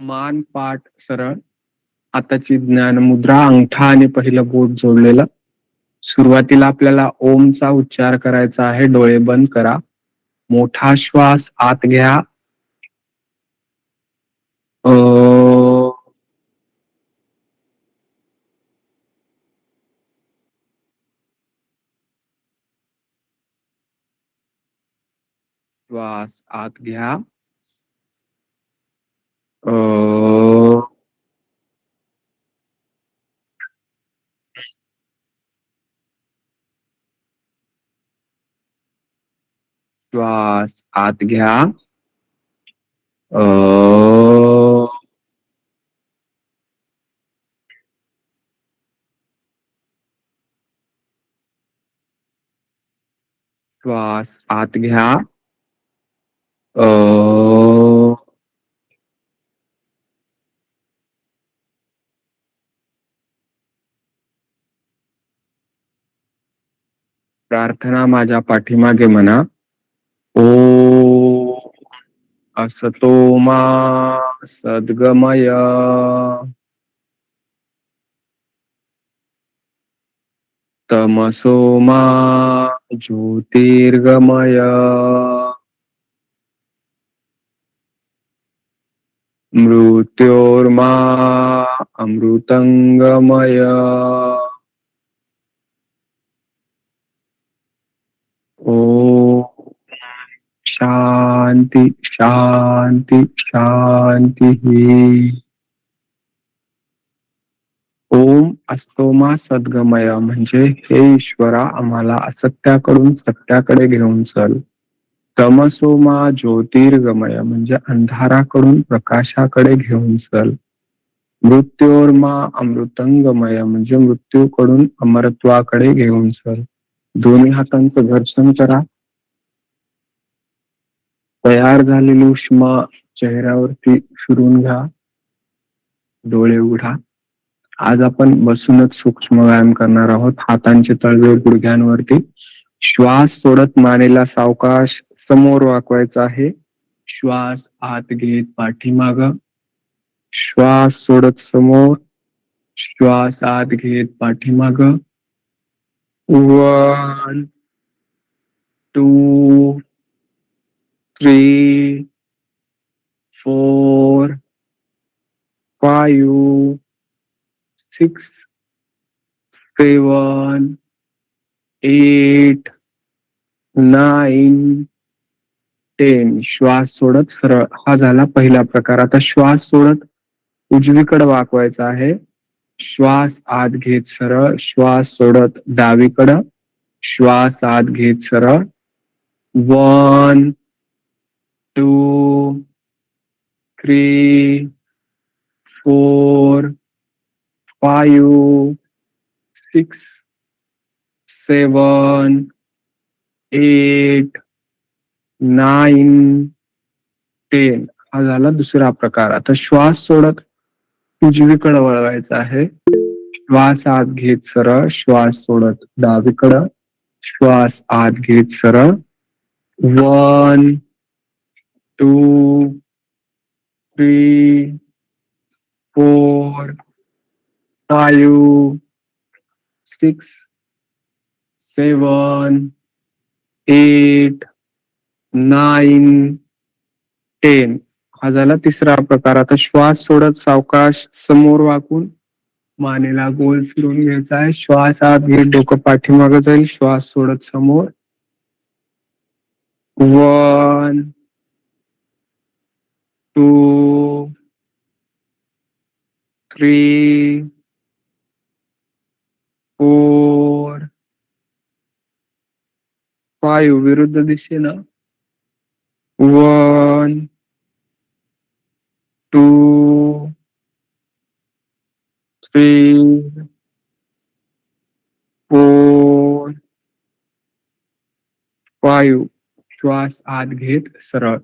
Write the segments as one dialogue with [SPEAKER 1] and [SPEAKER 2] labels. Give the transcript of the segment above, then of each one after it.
[SPEAKER 1] मान पाठ सरळ, हाताची ज्ञान मुद्रा, अंगठा आणि पहिलं बोट जोडलेलं. सुरुवातीला आपल्याला ओमचा उच्चार करायचा आहे. डोळे बंद करा. मोठा श्वास आत घ्या. अ श्वास आत घ्या. अ श्वास आत घ्या. अ श्वास आत घ्या. अ प्रार्थना माझ्या पाठीमागे म्हणा. ओ असतो मा सद्गमय, तमसो मा ज्योतिर्गमय, मृत्योर्मा अमृतंगमय. ओ शांती शांती शांती. ओम अस्तोमा सद्गमय म्हणजे हे ईश्वरा, आम्हाला असत्याकडून सत्याकडे घेऊन चल. तमसोमा ज्योतिर्गमय म्हणजे अंधाराकडून प्रकाशाकडे घेऊन चल. मृत्योर्मा अमृतंगमय म्हणजे मृत्यूकडून अमरत्वाकडे घेऊन चल. दोन्ही हातांचं घर्षण करा. तयार झालेली उष्मा चेहऱ्यावरती फिरून घ्या. डोळे उघडा. आज आपण बसूनच सूक्ष्म व्यायाम करणार आहोत. हातांचे तळवे गुडघ्यांवरती. श्वास सोडत मानेला सावकाश समोर वाकवायचा आहे. श्वास आत घेत पाठीमाग. श्वास सोडत समोर. श्वास आत घेत पाठीमाग. 1 2 3 4 5 6 7 8 9 10. श्वास सोडत सरळ. हा झाला पहिला प्रकार. आता श्वास सोडत उजवीकडे वाकवायचा आहे. श्वास आत घेत सरळ. श्वास सोडत डावीकडं. श्वास आत घेत सरळ. 1 2 3 4 5 6 7 8 9 10. हा झाला दुसरा प्रकार. आता श्वास सोडत उजवीकडे वळवायचा आहे. श्वास आत घेत सरळ. श्वास सोडत डावीकडं. श्वास आत घेत सरळ. 1 2 3 4 5 6 7 8 9 10. हा झाला तिसरा प्रकार. आता श्वास सोडत सावकाश समोर वाकून मानेला गोल फिरून घ्यायचा आहे. श्वास आत घेत डोकं पाठीमागे जाईल. श्वास सोडत समोर. 1 2 3 4 5. विरुद्ध दिशेनं. 1 2 3 4 5. श्वास आत घेत सरळ.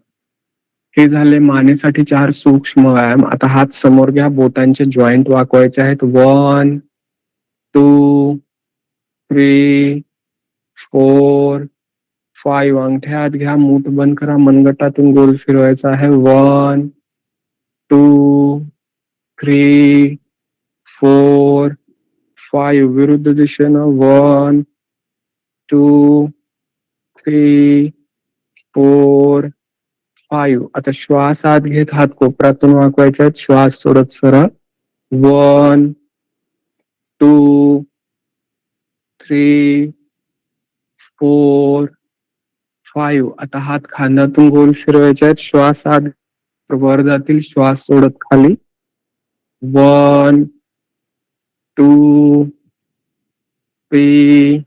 [SPEAKER 1] हे झाले मानेसाठी 4 सूक्ष्म व्यायाम. आता हात समोर घ्या. बोटांचे जॉईंट वाकवायचे आहेत. 1 2 3 4 5. अंगठे हात घ्या. मूठ बंद करा. मनगटातून गोल फिरवायचा आहे. 1 2, 3, 4, 5. विरुद्ध दिशेनं 1, 2, 3, 4, 5. आता श्वास आत घेत हात कोपरातून वाकवायचा. श्वास सोडत सरळ. 1, 2, 3, 4, 5. आता हात खांद्यातून गोल फिरवायचे आहेत. श्वास आत वर जातील. श्वास सोडत खाली. 1, 2, 3,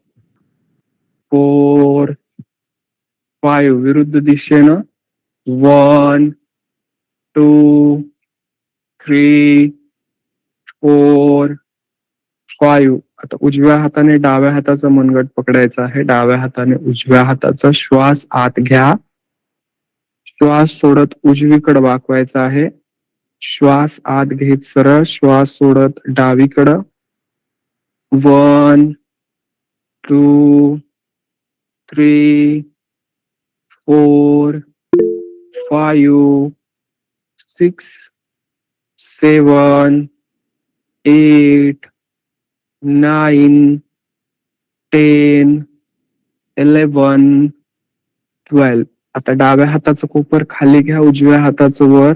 [SPEAKER 1] 4, 5. विरुद्ध दिशेनं 1, 2, 3, 4, 5. आता उजव्या हाताने डाव्या हाताचा मनगट पकडायचा आहे. डाव्या हाताने उजव्या हाताचा श्वास आत घ्या. श्वास सोडत उजवीकडे वाकवायचा आहे. श्वास आत घेत सरळ. श्वास सोडत डावीकडं. 1, 2, 3, 4, 5, 6, 7, 8, 9, 10, 11, 12. आता डाव्या हाताचं कोपर खाली घ्या. उजव्या हाताचं वर.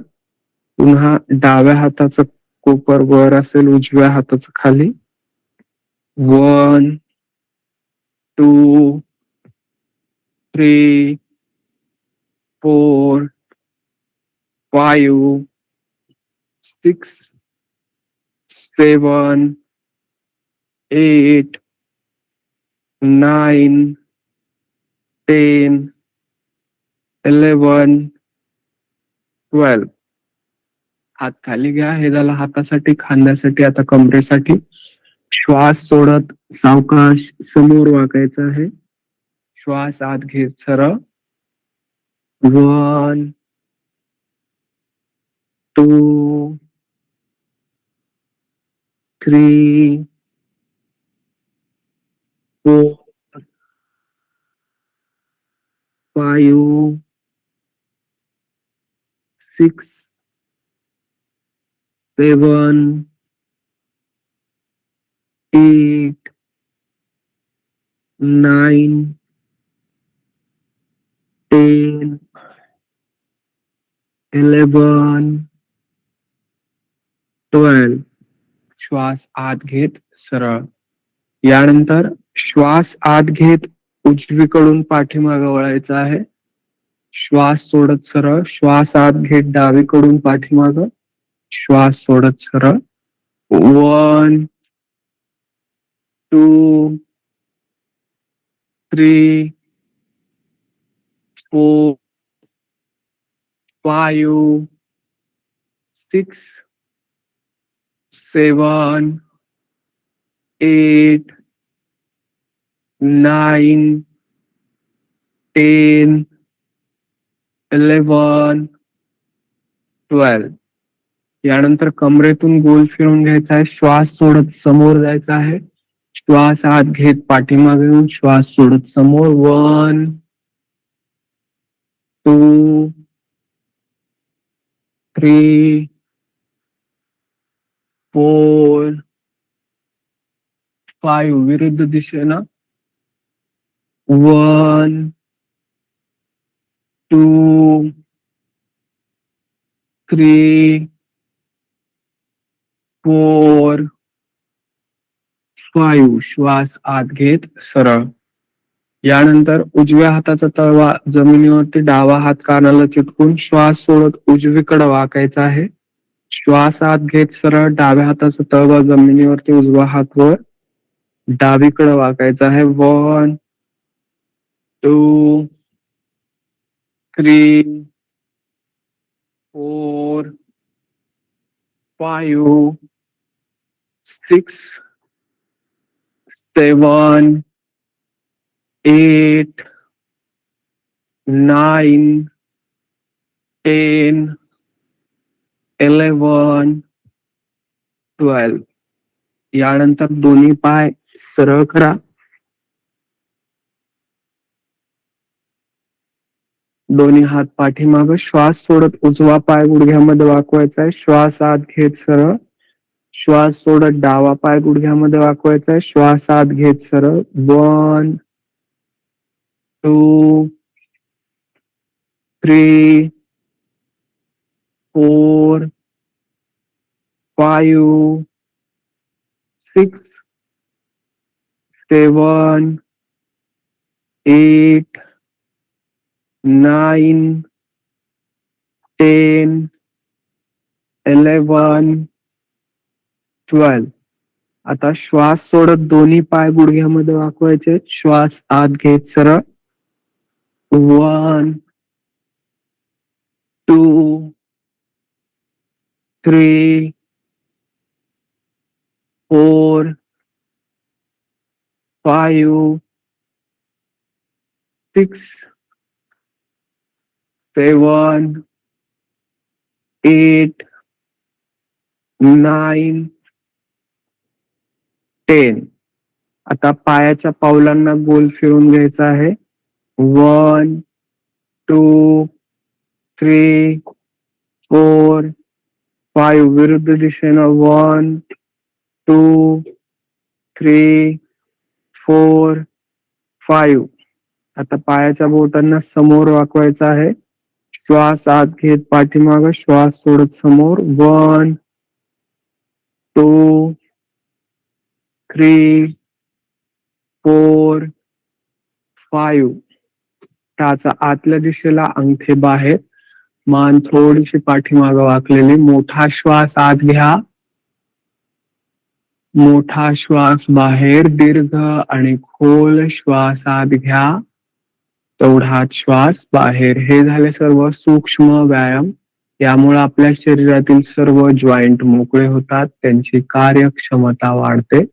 [SPEAKER 1] पुन्हा डाव्या हाताचं कोपर वर असेल. उजव्या हाताचं खाली. 1, 2, 3, 4, 5, 6, 7, 8, 9, 10, 11, 12. हात खाली घ्या. हे झालं हातासाठी. खांद्यासाठी आता कमरेसाठी. श्वास सोडत सावकाश समोर वाकायचं आहे. श्वास आत घेत सरळ. 1, 2, 3, 4, 5, 6, 7, 8, 9, 10, 11, 12. श्वास आत घेत सरळ. यानंतर श्वास आत घेत उजवीकडून पाठीमागे वळायचा आहे. श्वास सोडत सरळ. श्वास आत घेत डावीकडून पाठीमागं. श्वास सोडत सरळ. 1, 2, 3, 4, 5, 6, 7, 8, 9, 10, 11, 12. यानंतर कमरेतून गोल फिरून घ्यायचा आहे. श्वास सोडत समोर जायचा आहे. श्वास आत घेत पाठीमागे येऊन श्वास सोडत समोर. 1, 2, 3, 4, 5. विरुद्ध दिशेनं 1, 2, 3, 4, 5. श्वास आत घेत सरळ. यानंतर उजव्या हाताचा तळवा जमिनीवरती. डावा हात कानाला चिटकून श्वास सोडत उजवीकडे वाकायचा आहे. श्वास आत घेत सरळ. डाव्या हाताचा तळवा जमिनीवरती. उजवा हात वर. डावीकडे वाकायचा आहे. 1, 2, 3, 4, 5, 6, 7, 8, 9, 10, 11, 12. यानंतर दोन्ही पाय सरळ करा. दोन्ही हात पाठीमाग, श्वास सोडत उजवा पाय गुडघ्यामध्ये वाकवायचा आहे, श्वास आत घेत सरळ, श्वास सोडत डावा पाय गुडघ्यामध्ये वाकवायचा आहे, श्वास आत घेत सरळ. 1 2 3 4 5 6 7 8 9 10 11 12. आता श्वास सोडत दोन्ही पाय गुडघ्यामध्ये वाकवायचे, श्वास आत घेत सरळ. 1 2 3 4 5 6 7 8 9 10. आता पायाच्या पावलांना गोल फिरून घ्यायचा आहे. 1 2 3 4 5. विरुद्ध दिशेनं 1 2 3 4 5. आता पायाच्या बोटांना समोर वाकवायचं आहे. श्वास आत घेत पाठीमाग, श्वास सोडत समोर. 1 2 3 4 5. टाचा आतल्या दिशेला, अंगठे बाहेर, मान थोडीशी पाठीमाग वाकलेली. मोठा श्वास आत घ्या, मोठा श्वास बाहेर, दीर्घ आणि खोल श्वास आत घ्या, तेवढाच श्वास बाहेर. हे झाले सर्व सूक्ष्म व्यायाम. यामुळे आपल्या शरीरातील सर्व जॉईंट मोकळे होतात, त्यांची कार्यक्षमता वाढते.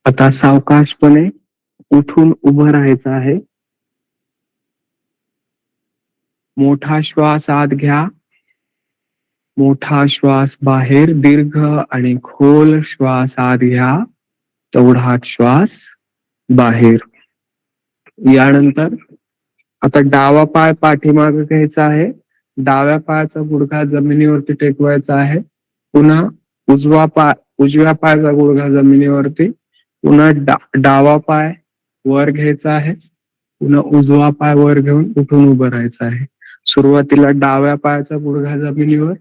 [SPEAKER 1] आता सावकाशपणे उठून उभं राहायचं आहे. मोठा श्वास आत घ्या, मोठा श्वास बाहेर, दीर्घ आणि खोल श्वास आत घ्या, तेवढाच श्वास बाहेर. यानंतर आता डावा पाय पाठीमागे घ्यायचा आहे, डाव्या पायाचा गुडघा जमिनीवरती टेकवायचा आहे. पुन्हा उजव्या पायाचा गुडघा जमिनीवरती, पुन्हा डावा पाय वर घ्यायचा आहे, पुन्हा उजवा पाय वर घेऊन उठून उभं राहायचं आहे. सुरुवातीला डाव्या पायाचा गुडघा जमिनीवर,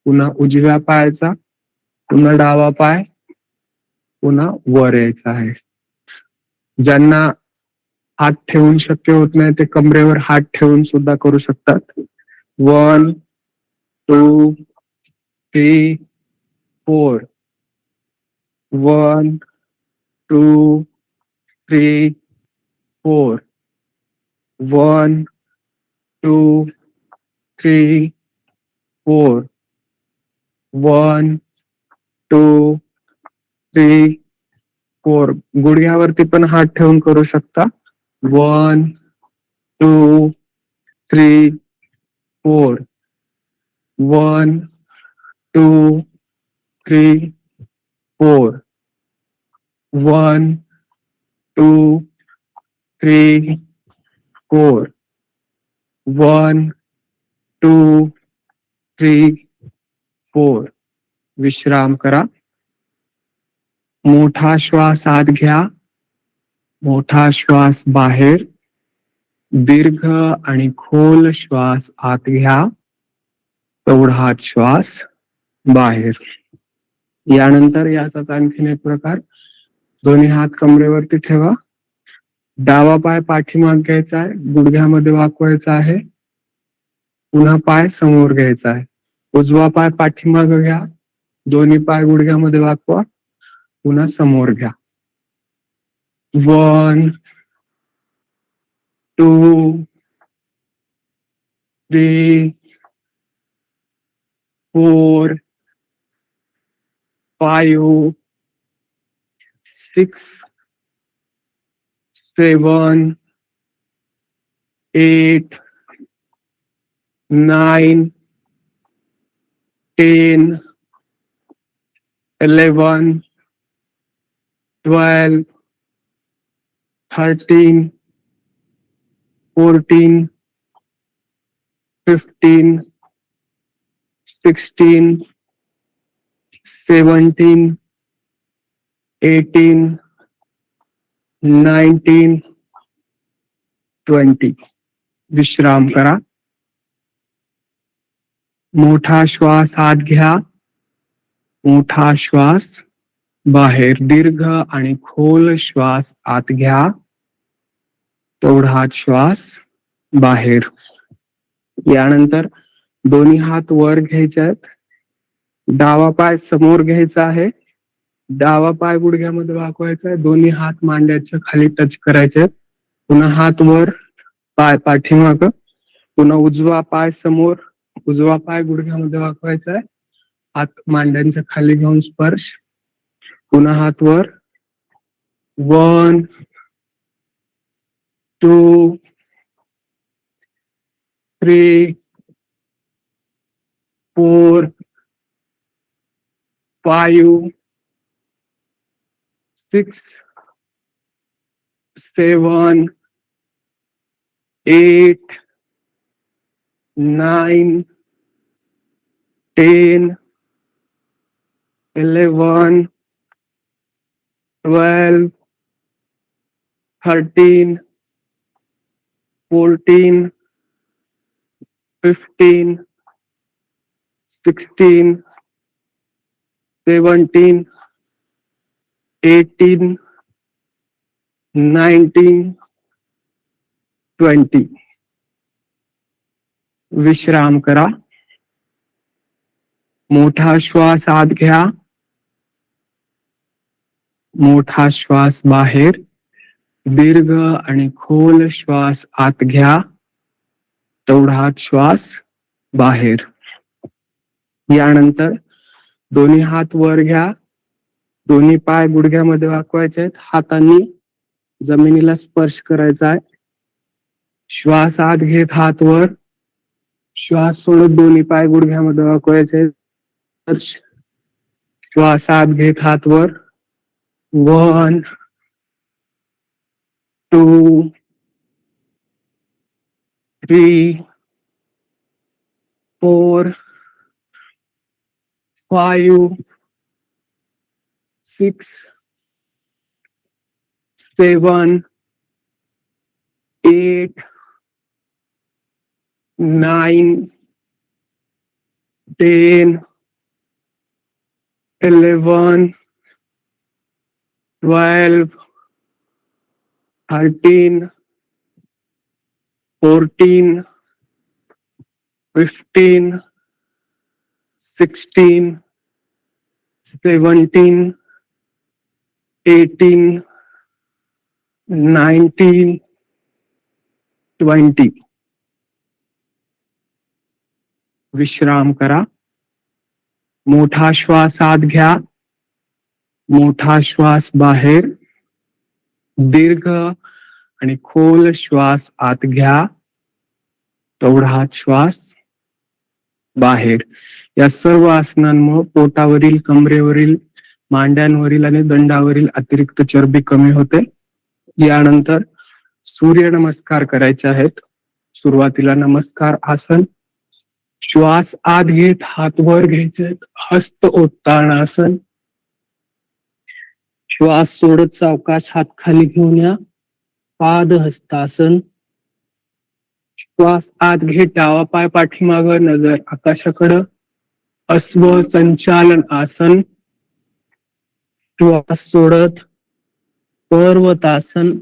[SPEAKER 1] पुन्हा उजव्या पायाचा, पुन्हा डावा पाय, पुन्हा वर यायचा आहे. ज्यांना हात ठेवून शक्य होत नाही ते कमरेवर हात ठेवून सुद्धा करू शकतात. 1 2 3 4. 1 2 3 4. 1 2 3 4. 1 2 3 4. गुडघ्यावरती पण हात ठेवून करू शकता. 1 2 3 4. 1 2 3 4. 1 2 3 4. 1 2 3 4. विश्राम करा. मोठा श्वास आत घ्या, मोठा श्वास बाहेर, दीर्घ आणि खोल श्वास आत घ्या, तेवढाच श्वास बाहेर. यानंतर याचाच आणखीन एक प्रकार. दोन्ही हात कमरेवरती ठेवा, डावा पाय पाठीमाग घ्यायचा आहे, गुडघ्यामध्ये वाकवायचा आहे, पुन्हा पाय समोर घ्यायचा आहे. उजवा पाय पाठीमाग घ्या, दोन्ही पाय गुडघ्यामध्ये वाकवा, पुन्हा समोर घ्या. 1 2 3 4 5 6 7 8 9 10 11 12 13 14 15, 16, 17, 18, 19, 20. विश्राम करा. मोठा श्वास आत घ्या, मोठा श्वास बाहेर. दीर्घ आणि खोल श्वास आत घ्या, तेवढाच श्वास बाहेर. यानंतर दोन्ही हात वर घ्यायचे आहेत. डावा पाय समोर घ्यायचा आहे, डावा पाय गुडघ्यामध्ये वाकवायचा आहे, दोन्ही हात मांड्याच्या खाली टच करायचे. पुन्हा हात वर, पाय पाठीमाग. पुन्हा उजवा पाय समोर, उजवा पाय गुडघ्यामध्ये वाकवायचा आहे, हात मांड्यांच्या खाली घेऊन स्पर्श. पुन्हा हात वर. 1, 2, 3, 4, 5, 6, 7, 8, 9, 10, 11, 12, 13, 14, 15, 16, 17, 18, 19, 20. विश्राम करा. मोठा श्वास आत घ्या, मोठा श्वास बाहेर. दीर्घ आणि खोल श्वास आत घ्या, तेवढाच श्वास बाहेर. यानंतर दोन्ही हात वर घ्या, दोन्ही पाय गुडघ्यामध्ये वाकवायचे आहेत, हातांनी जमिनीला स्पर्श करायचा आहे. श्वास आत घेत हात वर, श्वास सोडत दोन्ही पाय गुडघ्यामध्ये वाकवायचे. श्वास आत घेत हात वर. 1, 2, 3, 4, 5, 6, 7, 8, 9, 10, 11, 12, 13, 14, 15, 16, 17, 18, 19, 20. विश्राम करा. मोठा श्वास आत घ्या, मोठा श्वास बाहेर. दीर्घ आणि खोल श्वास आत घ्या, तेवढाच श्वास बाहेर. या सर्व आसनांमुळे पोटावरील, कमरेवरील, मांड्यांवरील आणि दंडावरील अतिरिक्त चरबी कमी होते. यानंतर सूर्य नमस्कार करायचे आहेत. सुरुवातीला नमस्कार आसन. श्वास आत घेत हात वर घ्यायचे, हस्त उत्तानासन. श्वास सोडत सावकाश हात खाली घेऊन या, पाद हस्तासन. श्वास आत घेत डावा पाय पाठीमाग, नजर आकाशाकडं, अश्व संचालन आसन. श्वास सोडत पर्वतासन.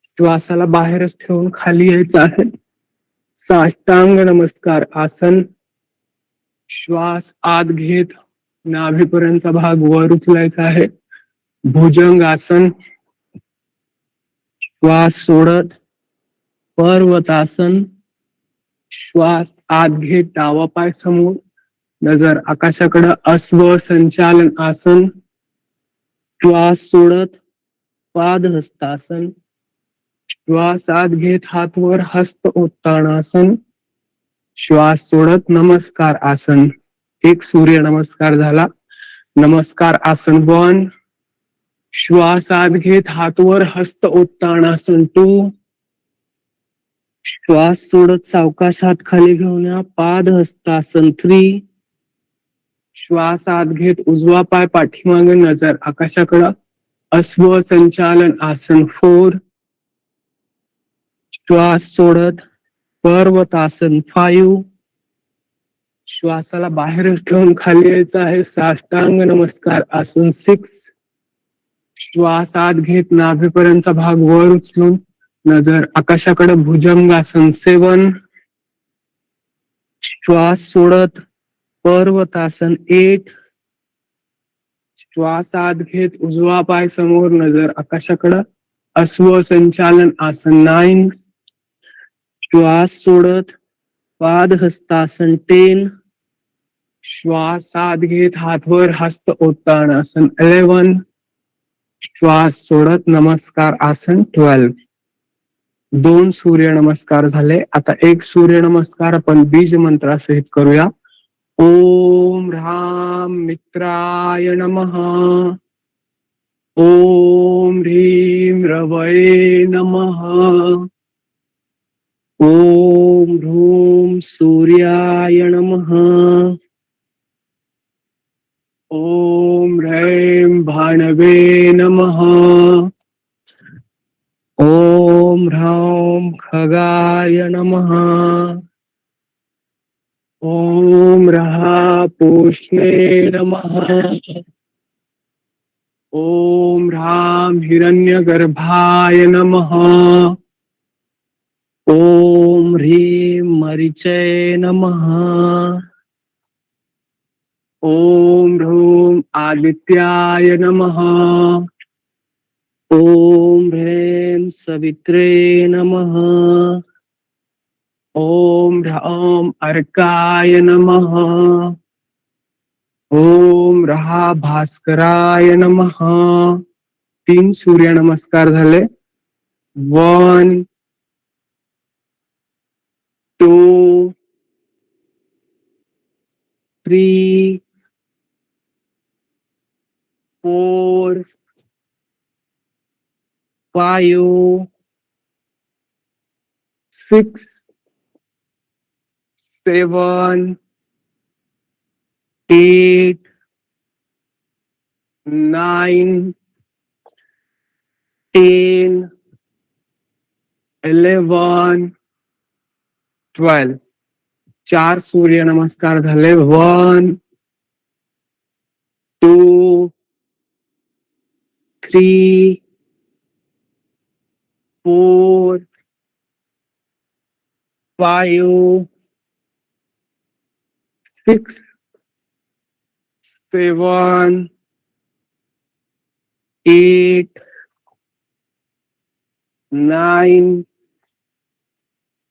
[SPEAKER 1] श्वासाला बाहेरच ठेवून खाली यायचं आहे. साष्टांग नमस्कार आसन. श्वास आत घेत नाभीपर्यंतचा भाग वर उचलायचा आहे, भुजंग आसन. श्वास सोडत पर्वतासन. श्वास आत घेत डावा पाय समोर, नजर आकाशाकडे, अश्व संचालन आसन. श्वास सोडत पाद हस्तासन. श्वास आत घेत हात वर, हस्त उत्तानासन. श्वास सोडत नमस्कार आसन. एक सूर्य नमस्कार झाला. नमस्कार आसन 1. श्वास आत घेत हात वर, हस्त उत्तानासन 2.
[SPEAKER 2] श्वास सोडत सावकाश हात खाली घेऊन या. पाद हस्तासन 3.
[SPEAKER 1] श्वास आत घेत उजवा पाय पाठीमागे, नजर आकाशाकडं. अश्व संचालन आसन 4.
[SPEAKER 2] श्वास सोडत पर्वतासन 5.
[SPEAKER 1] श्वासाला बाहेरच ठेवून खाली यायचं आहे. साष्टांग नमस्कार आसन 6. श्वास आत घेत नाभीपर्यंतचा भाग वर उचलून, नजर आकाशाकडे, भुजंगासन 7.
[SPEAKER 2] श्वास सोडत पर्वतासन 8.
[SPEAKER 1] श्वास आत घेत उजवा पाय समोर, नजर आकाशाकडे, अश्व संचालन आसन 9.
[SPEAKER 2] श्वास सोडत पाद हस्तासन 10.
[SPEAKER 1] श्वास आत घेत हातवर हस्त ओतान आसन 11. श्वास सोडत नमस्कार आसन 12. 2 सूर्य नमस्कार झाले. आता एक सूर्य नमस्कार आपण बीज मंत्रासहित करूया. ओम ह्राम मित्राय नमः. ओम ह्रीम रवये नमः.
[SPEAKER 2] ओम ह्रूम सूर्याय नमः.
[SPEAKER 1] ओम ह्रैम भानवे नमः.
[SPEAKER 2] ओम ह्रौम खगाय नमः.
[SPEAKER 1] ओम रहा पोष्णे नमः. ओम ह्राम हिरण्यगर्भाय नमः.
[SPEAKER 2] ओम ह्रीं मरीचय नमः.
[SPEAKER 1] ओम ह्रूम आदित्याय नमः.
[SPEAKER 2] ओम ह्रीं सवित्रे नमः.
[SPEAKER 1] ओम ह्राम अर्काय नमः. ओम रहा भास्कराय नमः. 3 सूर्य नमस्कार झाले. 1 2 3 4
[SPEAKER 2] 5
[SPEAKER 1] 6 7
[SPEAKER 2] 8
[SPEAKER 1] 9
[SPEAKER 2] 10
[SPEAKER 1] 11 12. 4 सूर्य नमस्कार झाले. 1 2
[SPEAKER 2] 3
[SPEAKER 1] 4
[SPEAKER 2] 5
[SPEAKER 1] 6 7
[SPEAKER 2] 8
[SPEAKER 1] 9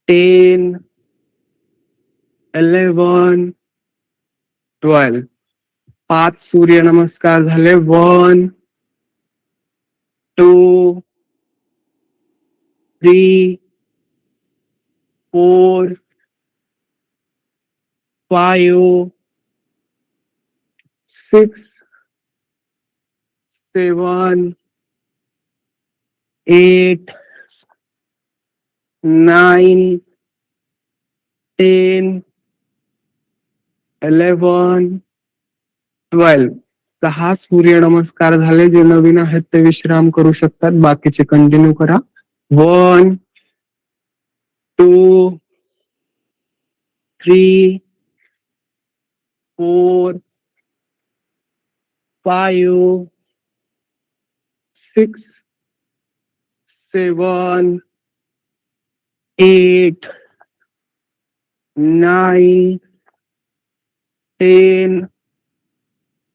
[SPEAKER 2] 10
[SPEAKER 1] 11 12. 5 सूर्य नमस्कार झाले. 1 2
[SPEAKER 2] 3
[SPEAKER 1] 4
[SPEAKER 2] 5
[SPEAKER 1] 6 7
[SPEAKER 2] 8
[SPEAKER 1] 9
[SPEAKER 2] 10
[SPEAKER 1] 11 12. 6 सूर्य नमस्कार झाले. जे नवीन आहेत ते विश्राम करू शकतात. बाकीचे कंटिन्यू करा. 1 2
[SPEAKER 2] 3
[SPEAKER 1] 4
[SPEAKER 2] 5
[SPEAKER 1] 6 7
[SPEAKER 2] 8
[SPEAKER 1] 9 10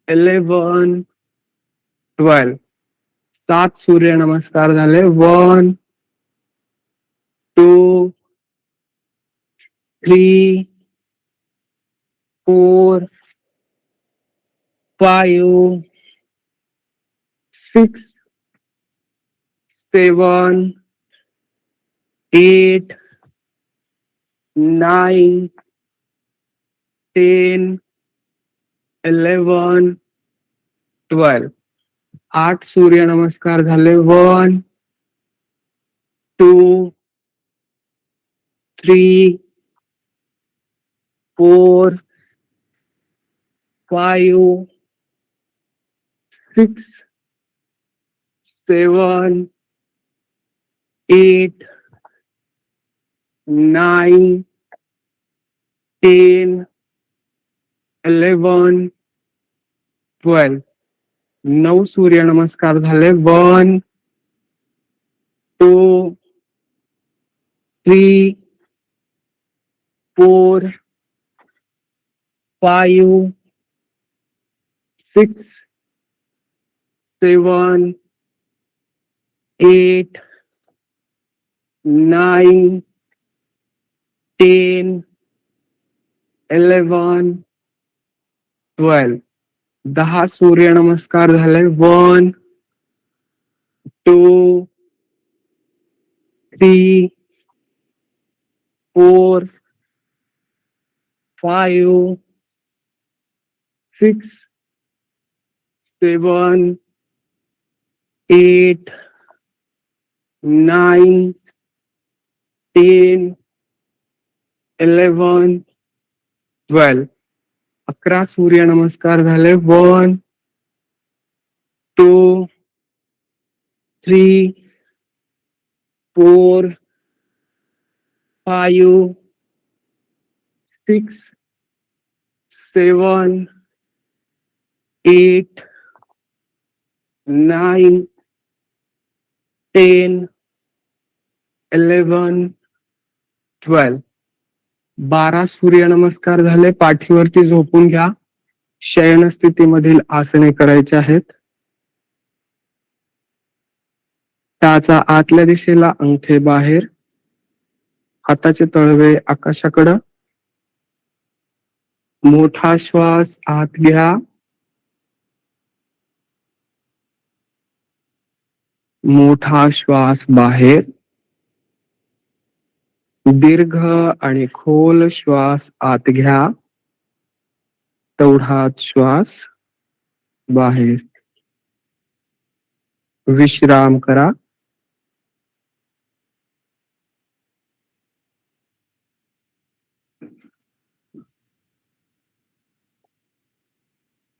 [SPEAKER 1] 11 12. 7 सूर्य नमस्कार झाले. 1 2
[SPEAKER 2] 3 4 5
[SPEAKER 1] 6 7
[SPEAKER 2] 8
[SPEAKER 1] 9 10 11 12. 8 सूर्य नमस्कार झाले. 1 2
[SPEAKER 2] 3 4 5 6 7 8 9 10 11 12. 9 सूर्यनमस्कार झाले. 1 2 3 4 5 6 7 8 9 10 11 12. 10 सूर्यनमस्कार झाले. 1 2 3 4 5 6 7 8 9 10 11 12. 11 सूर्यनमस्कार झाले. 1 2 3 4 5 6 7 8 9 10 11 12. 12 सूर्यनमस्कार झाले. पाठीवरती झोपून घ्या. शयन स्थितीमधील आसने करायची आहेत. त्याचा आतल्या दिशेला अंगठे बाहेर, हाताचे तळवे आकाशाकडं. मोठा श्वास आत घ्या. मोठा श्वास बाहेर. दीर्घ आणि खोल श्वास आत घ्या. तेवढाच श्वास बाहेर. विश्राम करा.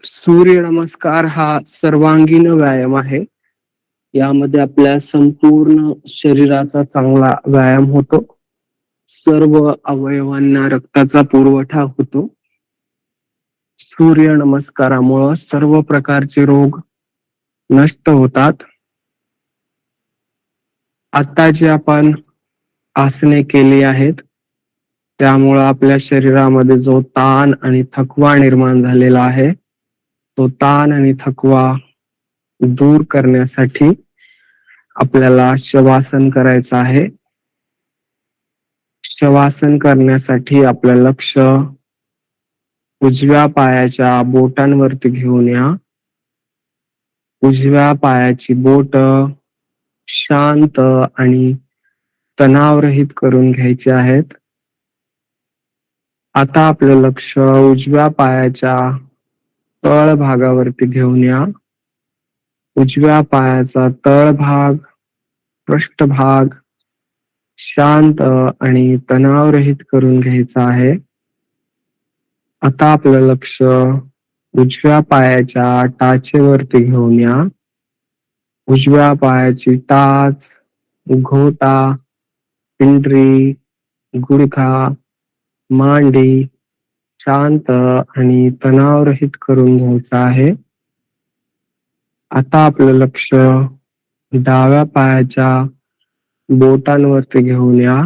[SPEAKER 2] सूर्य नमस्कार हा सर्वांगीण व्यायाम आहे. यामध्ये आपल्या संपूर्ण शरीराचा चांगला व्यायाम होतो. सर्व अवयवांना रक्ताचा पुरवठा होतो. सूर्य नमस्कारामुळे सर्व प्रकारचे रोग नष्ट होतात. आता जे आपण आसने केली आहेत त्यामुळे आपल्या शरीरामध्ये जो ताण आणि थकवा निर्माण झालेला आहे तो ताण आणि थकवा दूर करण्यासाठी आपल्याला शवासन करायचं आहे. शवासन करण्यासाठी आपलं लक्ष उजव्या पायाच्या बोटांवरती घेऊन या. उजव्या पायाची बोट शांत आणि तणावरहित करून घ्यायची आहेत. आता आपलं लक्ष उजव्या पायाच्या तळ भागावरती घेऊन या. उजव्या पायाचा तळ भाग, पृष्ठभाग शांत आणि तणावरहित करून घ्यायचा आहे. आता आपलं लक्ष उजव्या पायाच्या टाचेवरती घेऊन या. उजव्या पायाची टाच, घोटा, पिंडरी, गुडघा, मांडी शांत आणि तणावरहित करून घ्यायचं आहे. आता आपलं लक्ष डाव्या पायाच्या बोटांवरती घेऊन या.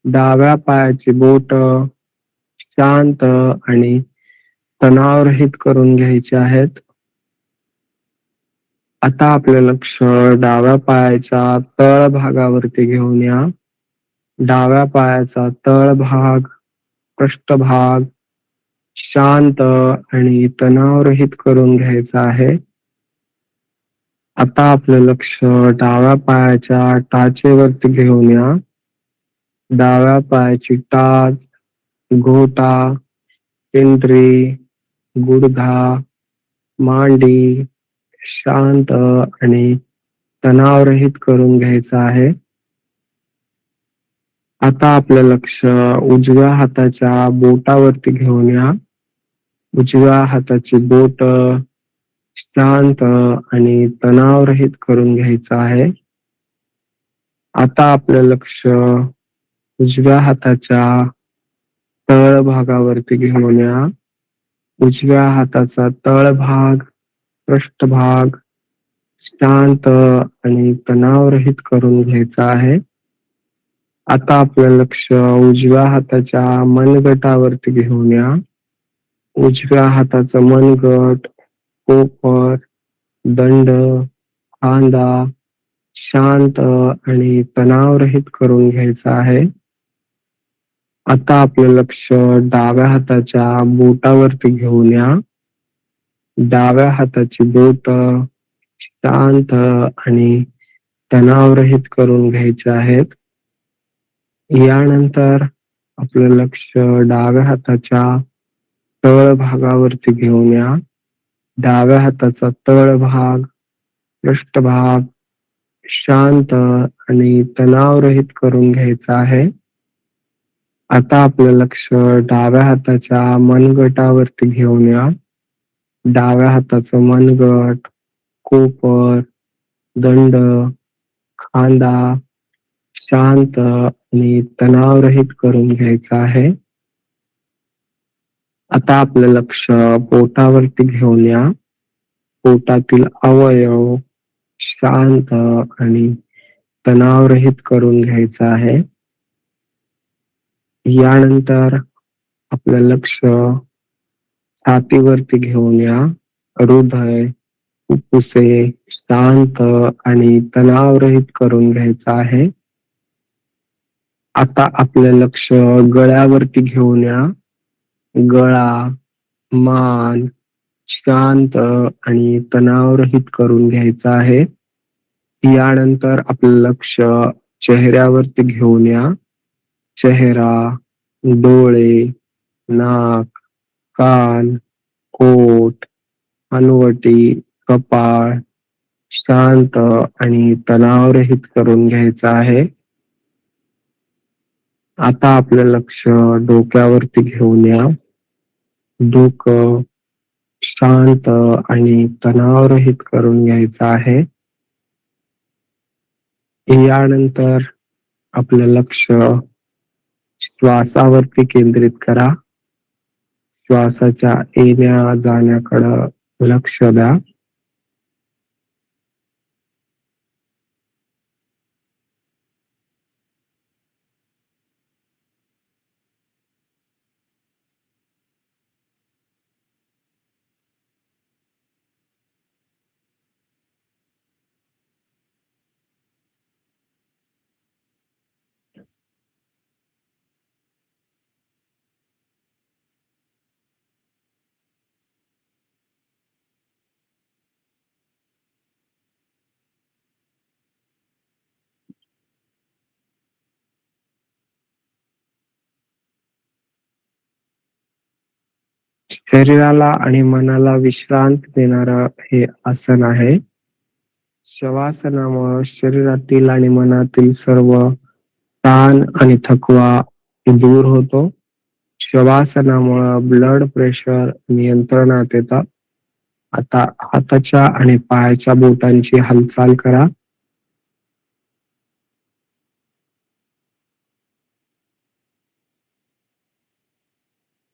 [SPEAKER 2] डाव्या पायाची बोट शांत आणि तणावरहित करून घ्यायचे आहेत. आता आपलं लक्ष डाव्या पायाच्या तळ भागावरती घेऊन या. डाव्या पायाचा तळ भाग, पृष्ठभाग शांत आणि तणावरहित करून घ्यायचा आहे. आता आपलं लक्ष डाव्या पायाच्या टाचेवरती घेऊन या. डाव्या पायाची टाच, घोटा, पिंडरी, गुडघा, मांडी शांत आणि तणावरहित करून घ्यायचा आहे. आता आपलं लक्ष उजव्या हाताच्या बोटावरती घेऊन या. उजव्या हाताची बोट शांत आणि तणावरहित करून घ्यायचं आहे. आता आपलं लक्ष उजव्या हाताच्या तळ भागावरती घेऊन या. उजव्या हाताचा तळभाग, पृष्ठभाग शांत आणि तणावरहित करून घ्यायचा आहे. आता आपलं लक्ष उजव्या हाताच्या मनगटावरती घेऊन या. उजव्या हाताचा मनगट, कोपर, दंड, खांदा शांत आणि तणावरहित करून घ्यायचा आहे. आता आपलं लक्ष डाव्या हाताच्या बोटावरती घेऊन या. डाव्या हाताची बोट शांत आणि तणावरहित करून घ्यायचे आहेत. यानंतर आपलं लक्ष डाव्या हाताच्या तळ भागावरती घेऊन या. डाव्या हाताचा तळ भाग, पृष्ठभाग शांत आणि तणावरहित करून घ्यायचा आहे. आता आपलं लक्ष डाव्या हाताच्या मनगटावरती घेऊन या. डाव्या हाताचं मनगट, कोपर, दंड, खांदा शांत आणि तणावरहित करून घ्यायचा आहे. आता आपलं लक्ष पोटावरती घेऊन या. पोटातील अवयव शांत आणि तणावरहित करून घ्यायचा आहे. यानंतर आपलं लक्ष छातीवरती घेऊन या. हृदय, फुफ्फुसे शांत आणि तणावरहित करून घ्यायचं आहे. आता आपलं लक्ष गळ्यावरती घेऊन या. गळा, मान शांत आणि तणावरहित करून घ्यायचा आहे. यानंतर आपलं लक्ष चेहऱ्यावरती घेऊन या. चेहरा, डोळे, नाक, कान, ओठ, हनुवटी, कपाळ शांत आणि तणावरहित करून घ्यायचं आहे. आता आपलं लक्ष डोक्यावरती घेऊन या. डोकं शांत आणि तणावरहित करून घ्यायचं आहे. यानंतर आपलं लक्ष श्वासावरती केंद्रित करा. श्वासाच्या येण्या जाण्याकडं लक्ष द्या. शरीराला आणि मनाला विश्रांती देणारं हे आसन आहे. शवासनामुळे शरीरातील आणि मनातील सर्व ताण आणि थकवा दूर होतो. शवासनामुळे ब्लड प्रेशर नियंत्रणात येतं. आता हाताच्या आणि पायाच्या बोटांची हालचाल करा.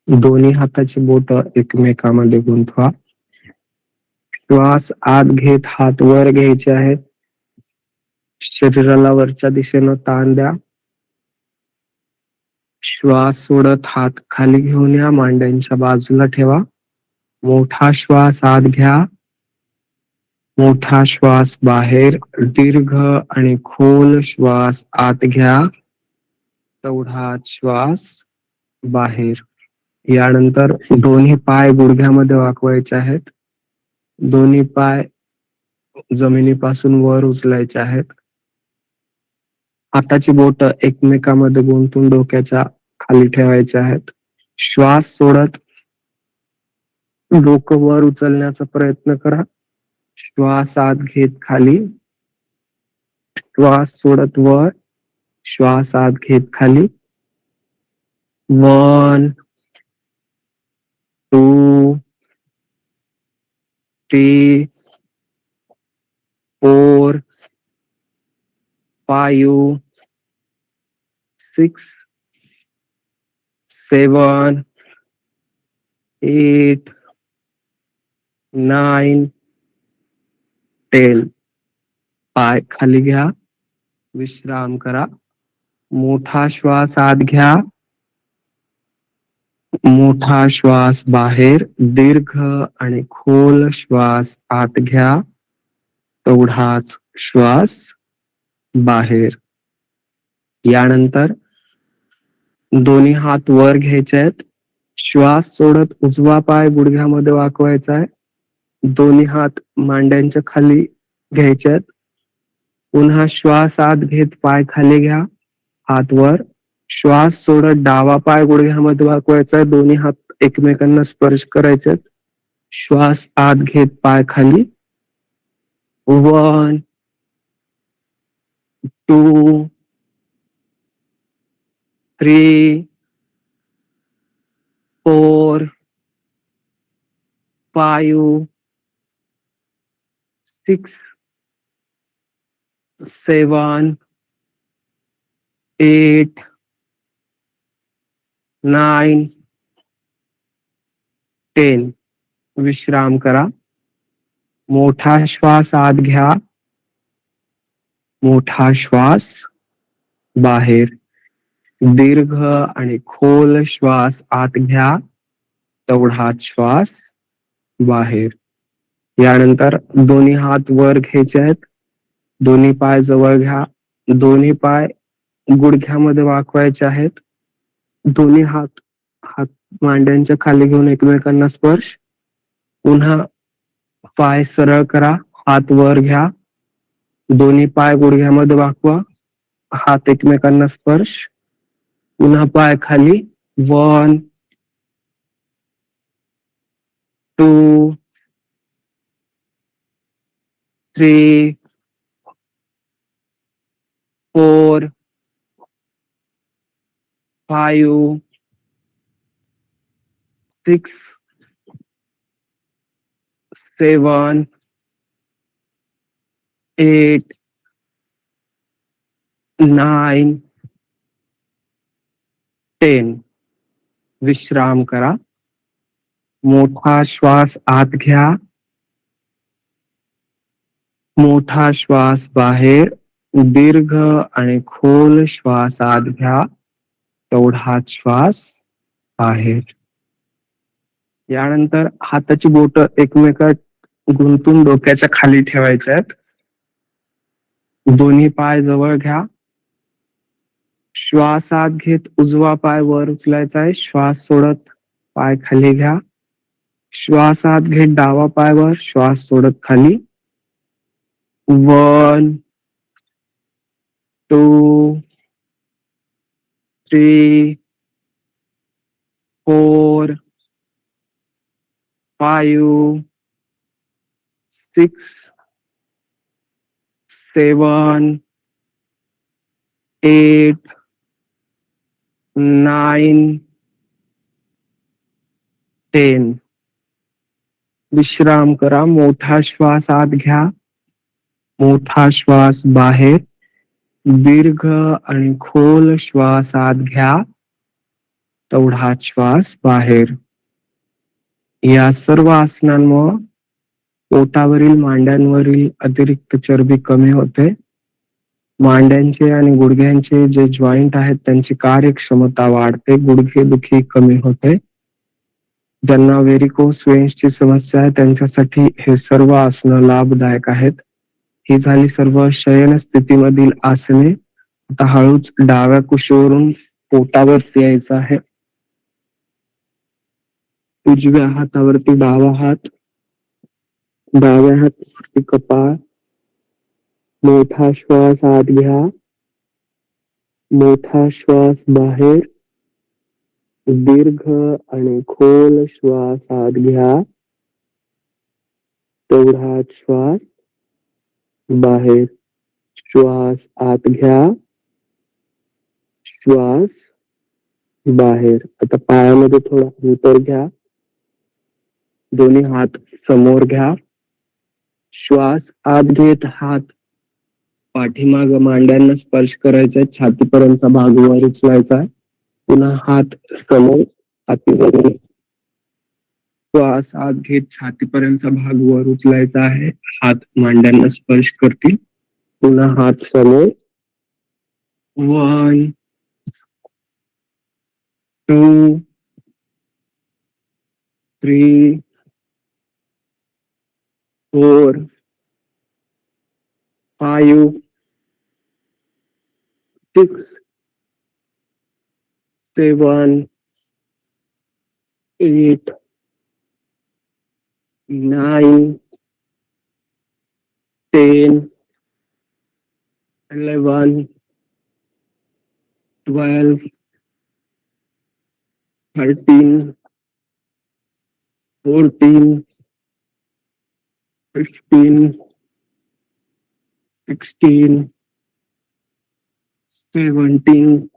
[SPEAKER 2] दोन्ही हाताची बोट एकमेकांमध्ये गुंतवा. श्वास आत घेत हात वर घ्यायचे आहेत. शरीराला वरच्या दिशेनं ताण द्या. श्वास सोडत हात खाली घेऊन या. मांड्यांच्या बाजूला ठेवा. मोठा श्वास आत घ्या. मोठा श्वास बाहेर. दीर्घ आणि खोल श्वास आत घ्या. तेवढाच श्वास बाहेर. यानंतर दोन्ही पाय गुडघ्यामध्ये वाकवायचे आहेत. दोन्ही पाय जमिनीपासून वर उचलायचे आहेत. हाताची बोट एकमेकांमध्ये गुंतून डोक्याच्या खाली ठेवायचे आहेत. श्वास सोडत डोकं वर उचलण्याचा प्रयत्न करा. श्वास आत घेत खाली. श्वास सोडत वर. श्वास आत घेत खाली. 1 2 3 4 5 6 7 8 9 10. पाय खाली घ्या, विश्राम करा. मोठा श्वास आत घ्या, मोठा श्वास बाहेर. दीर्घ आणि खोल श्वास आत घ्या, तेवढाच श्वास बाहेर. यानंतर दोन्ही हात वर घ्यायचे आहेत. श्वास सोडत उजवा पाय गुडघ्यामध्ये वाकवायचा आहे. दोन्ही हात मांड्यांच्या खाली घ्यायचे आहेत. पुन्हा श्वास आत घेत पाय खाली घ्या, हात वर. श्वास सोडत डावा पाय गुडघ्यामध्ये वाकवायचा आहे. दोन्ही हात एकमेकांना स्पर्श करायचे आहेत. श्वास आत घेत पाय खाली. 1 2 3 4 5 6 7 8 9 10. विश्राम करा. मोठा श्वास आत घ्या, मोठा श्वास बाहेर. दीर्घ आणि खोल श्वास आत घ्या, तेवढाच श्वास बाहेर. यानंतर दोन्ही हात वर घ्यायचे आहेत. दोन्ही पाय जवळ घ्या. दोन्ही पाय गुडघ्यामध्ये वाकवायचे आहेत. दोन्ही हात हात मांड्यांच्या खाली घेऊन एकमेकांना स्पर्श. पुन्हा पाय सरळ करा, हात वर घ्या. दोन्ही पाय गुडघ्यामध्ये वाकवा, हात एकमेकांना स्पर्श. पुन्हा पाय खाली. 1 2 3 4 5 6 7 8 9 10. विश्राम करा. मोठा श्वास आत घ्या, मोठा श्वास बाहेर. दीर्घ आणि खोल श्वास आत घ्या, तेवढाच श्वास बाहेर. यानंतर हाताची बोट एकमेकात गुंतून डोक्याच्या खाली ठेवायचे आहेत. दोन्ही पाय जवळ घ्या. श्वास आत घेत उजवा पाय वर उचलायचा आहे. श्वास सोडत पाय खाली घ्या. श्वास आत घेत डावा पाय वर, श्वास सोडत खाली. 1 2 3 4 5 6 7 8 9 10. विश्राम करा. मोठा श्वास आत घ्या, मोठा श्वास बाहेर. दीर्घ आणि खोल श्वास आत घ्या, तेवढाच श्वास बाहेर. या सर्व आसनांमुळे पोटावरील मांड्यांवरील अतिरिक्त चरबी कमी होते. मांड्यांचे आणि गुडघ्यांचे जे जॉईंट आहेत त्यांची कार्यक्षमता वाढते. गुडघेदुखी कमी होते. ज्यांना व्हेरिकोस वेन्सची समस्या आहे त्यांच्यासाठी हे सर्व आसनं लाभदायक आहेत. ही झाली सर्व शयन स्थितीमधील आसने. आता हळूच डाव्या कुशीवरून पोटावरती यायचं आहे. उजव्या हातावरती डावा हात, डाव्या हातावरती कपाळ. मोठा श्वास आत घ्या, मोठा श्वास बाहेर. दीर्घ आणि खोल श्वास आत घ्या, तेवढाच श्वास बाहेर. श्वास आत घ्या, श्वास बाहेर. आता पायामध्ये थोडं अंतर घ्या. दोन्ही हात समोर घ्या. श्वास आत घेत हात पाठीमाग मांड्यांना स्पर्श करायचा, छातीपर्यंतचा भाग वर उचलायचा. पुन्हा हात समोर हाती जवळ. श्वास आत घेत छातीपर्यंतचा भाग वर उचलायचा आहे. हात मांड्यांना स्पर्श करतील. पुन्हा हात समोर. 1 2 3 4 5 6 7 8 9 10 11 12 13 14 15 16 17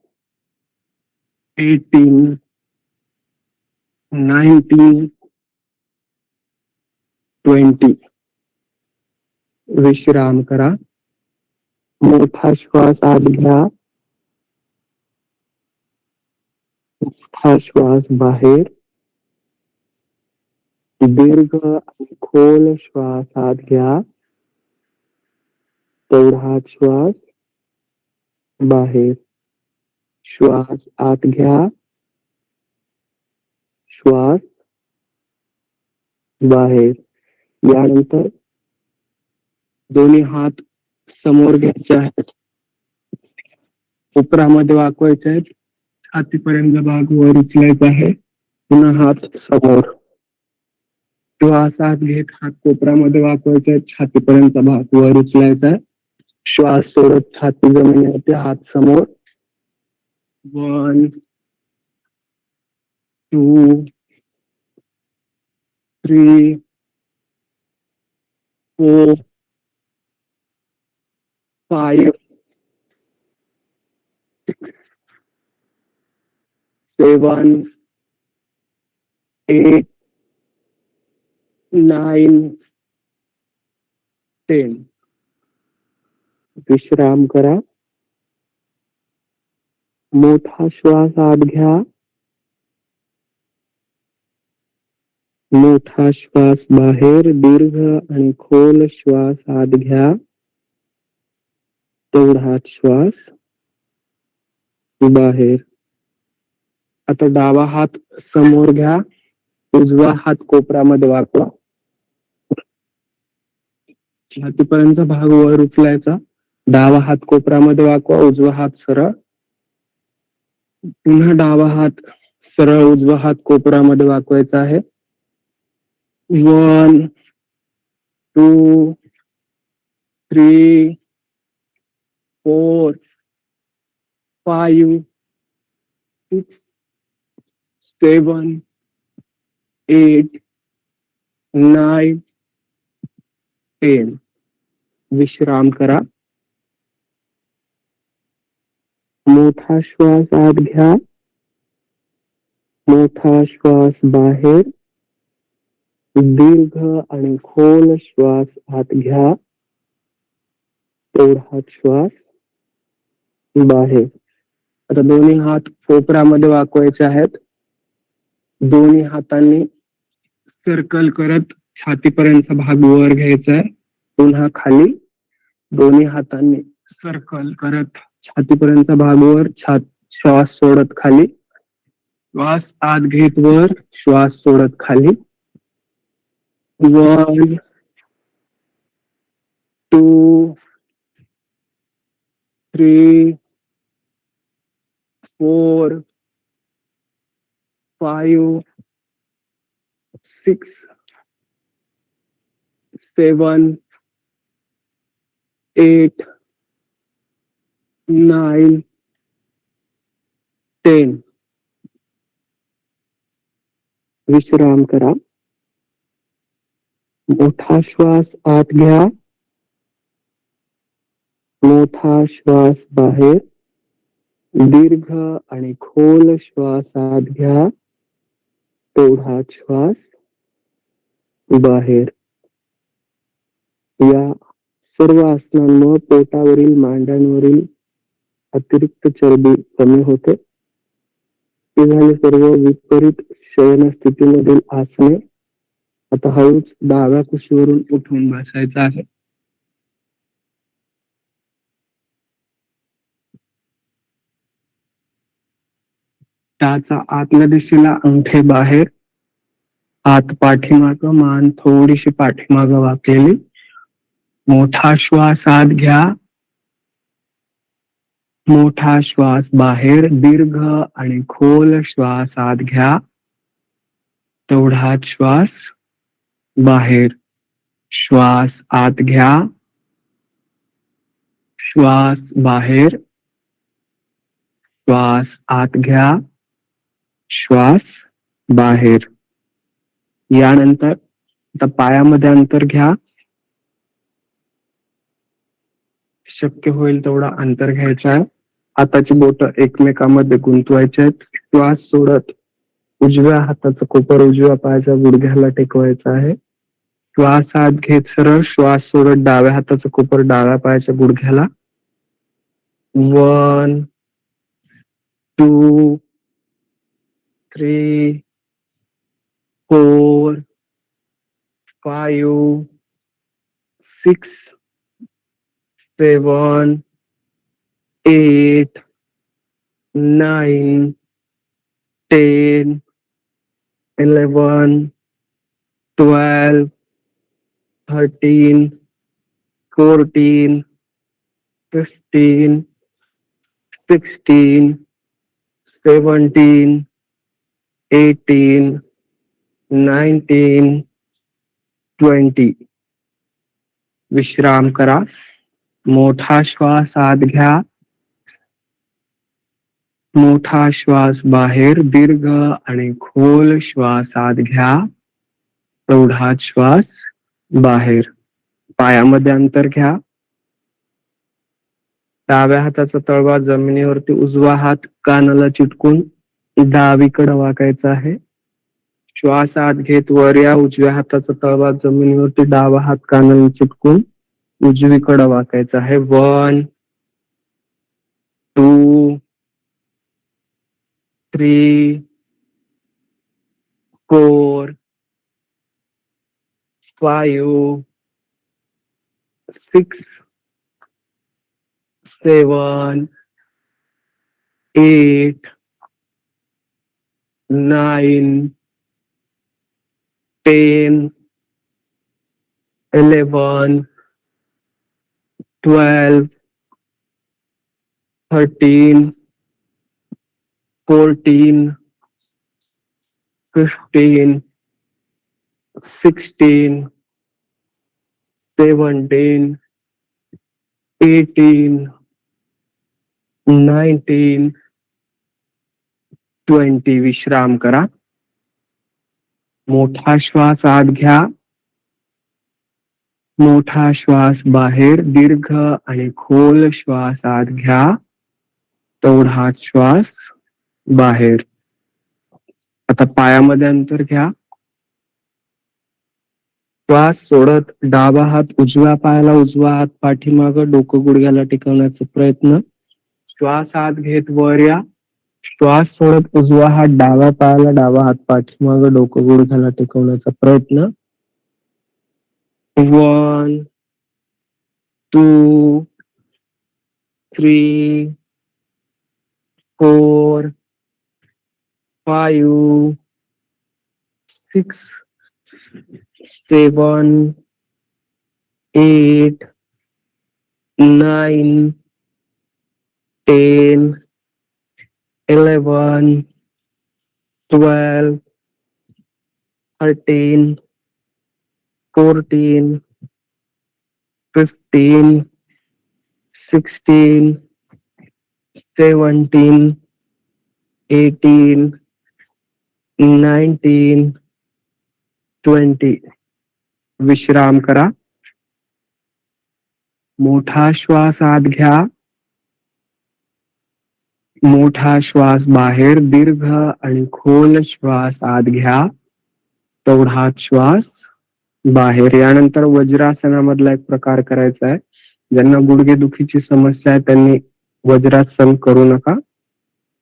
[SPEAKER 2] 18 19 20. विश्राम करा. मोठा श्वास आत घ्या. मोठा श्वास बाहेर. दीर्घ आणि खोल श्वास आत घ्या. तेवढा श्वास बाहेर. श्वास आत घ्या. श्वास बाहेर. यानंतर दोन्ही हात समोर घ्यायचे आहेत. उपरामध्ये वाकवायचे आहेत. छातीपर्यंत भाग वर उचलायचा आहे. पुन्हा हात समोर. श्वास आत घेत हात कोपरामध्ये वाकवायचा आहे. छातीपर्यंतचा भाग वर उचलायचा आहे. श्वास सोडत छाती जमिनीवरती, हात समोर. 1 2 3 4 5 6 7 8 9 10. विश्राम करा. मोठा श्वास आत घ्या. मोठा श्वास बाहेर. दीर्घ आणि खोल श्वास आत घ्या. तेवढाच श्वास बाहेर. आता डावा हात समोर घ्या. उजवा हात कोपरामध्ये वाकवा. छातीपर्यंतचा भाग वर उचलायचा. डावा हात कोपरामध्ये वाकवा. उजवा हात सरळ. पुन्हा डावा हात सरळ. उजवा हात कोपरामध्ये वाकवायचा आहे. 1 2 3 4 5 6 7 8 9 10. विश्राम करा. मोठा श्वास आत घ्या. मोठा श्वास बाहेर. दीर्घ आणि खोल श्वास आत घ्या. तेवढाच श्वास बाहेर. आता दोन्ही हात कोपरामध्ये वाकवायचे आहेत. दोन्ही हातांनी सर्कल करत छातीपर्यंतचा भाग वर घ्यायचा आहे. पुन्हा खाली. दोन्ही हातांनी सर्कल करत छातीपर्यंतचा भाग वर. श्वास सोडत खाली. श्वास आत घेत वर. श्वास सोडत खाली. 1 2 3 4 5 6 7 8 9 10. विश्राम करा. मोठा श्वास आत घ्या. मोठा श्वास बाहेर. दीर्घ आणि खोल श्वास आत घ्या, तेवढाच श्वास बाहेर. या सर्व आसनांमुळे पोटावरील मांड्यांवरील अतिरिक्त चरबी कमी होते. हे झाले सर्व विपरीत शयन स्थितीमधील आसने. आता हळूच डाव्या कुशीवरून उठून बसायचं आहे. त्याचा आतल्या दिशेला अंगठे बाहेर, हात पाठीमाग, मान थोडीशी पाठीमाग वाकलेली. मोठा श्वास आत घ्या, मोठा श्वास बाहेर. दीर्घ आणि खोल श्वास आत घ्या, तेवढाच श्वास बाहेर. श्वास आत घ्या, श्वास बाहेर. श्वास आत घ्या, श्वास बाहेर. यानंतर आता पायामध्ये अंतर घ्या. शक्य होईल तेवढा अंतर घ्यायचा आहे. हाताची बोट एकमेकांमध्ये गुंतवायचे आहेत. श्वास सोडत उजव्या हाताचं कोपर उजव्या पायाच्या गुडघ्याला टेकवायचं आहे. श्वास आत घेत सरळ, श्वास सोडत डाव्या हाताचं कोपर डाव्या पायाच्या गुडघ्याला. 1 2 3 4 5 6 7 8 9 10 11 12 13 14 15 16 17 18 19 20. विश्राम करा. मोठा श्वास आत घ्या, मोठा श्वास बाहेर. दीर्घ आणि खोल श्वास आत घ्या, तेवढाच श्वास बाहेर. पायामध्ये अंतर घ्या. डाव्या हाताचा तळवा जमिनीवरती, उजवा हात कानाला चिटकून डावीकडे वाकायचा आहे. श्वास आत घेत वर या. उजव्या हाताचा तळवा जमिनीवरती, डावा हात कानाला चिटकून उजवीकडे वाकायचा आहे. 1 2 3 4 5 6 7 8 9 10 11 12 13 14 15 16 17 18 19 20. विश्राम करा. मोठा श्वास आत घ्या, मोठा श्वास बाहेर. दीर्घ आणि खोल श्वास आत घ्या, तेवढाच श्वास बाहेर. आता पायामध्ये अंतर घ्या. श्वास सोडत डावा हात उजव्या पायाला, उजवा हात पाठीमाग, डोकं गुडघ्याला टिकवण्याचा प्रयत्न. श्वास आत घेत वर या. श्वास सोडत उजवा हात डाव्या पायाला, डावा हात पाठीमाग, डोकं गुडघ्याला टिकवण्याचा प्रयत्न. 1 2 3 4 5 6 7 8 9 10 11 12 13 14 15 16 17 18 19 20. विश्राम करा. मोठा श्वास आत घ्या, मोठा श्वास बाहेर, दीर्घ आणि खोल श्वास आत घ्या, तेवढाच श्वास बाहेर. यानंतर वज्रासनामधला एक प्रकार करायचा आहे. ज्यांना गुडघेदुखीची समस्या आहे त्यांनी वज्रासन करू नका.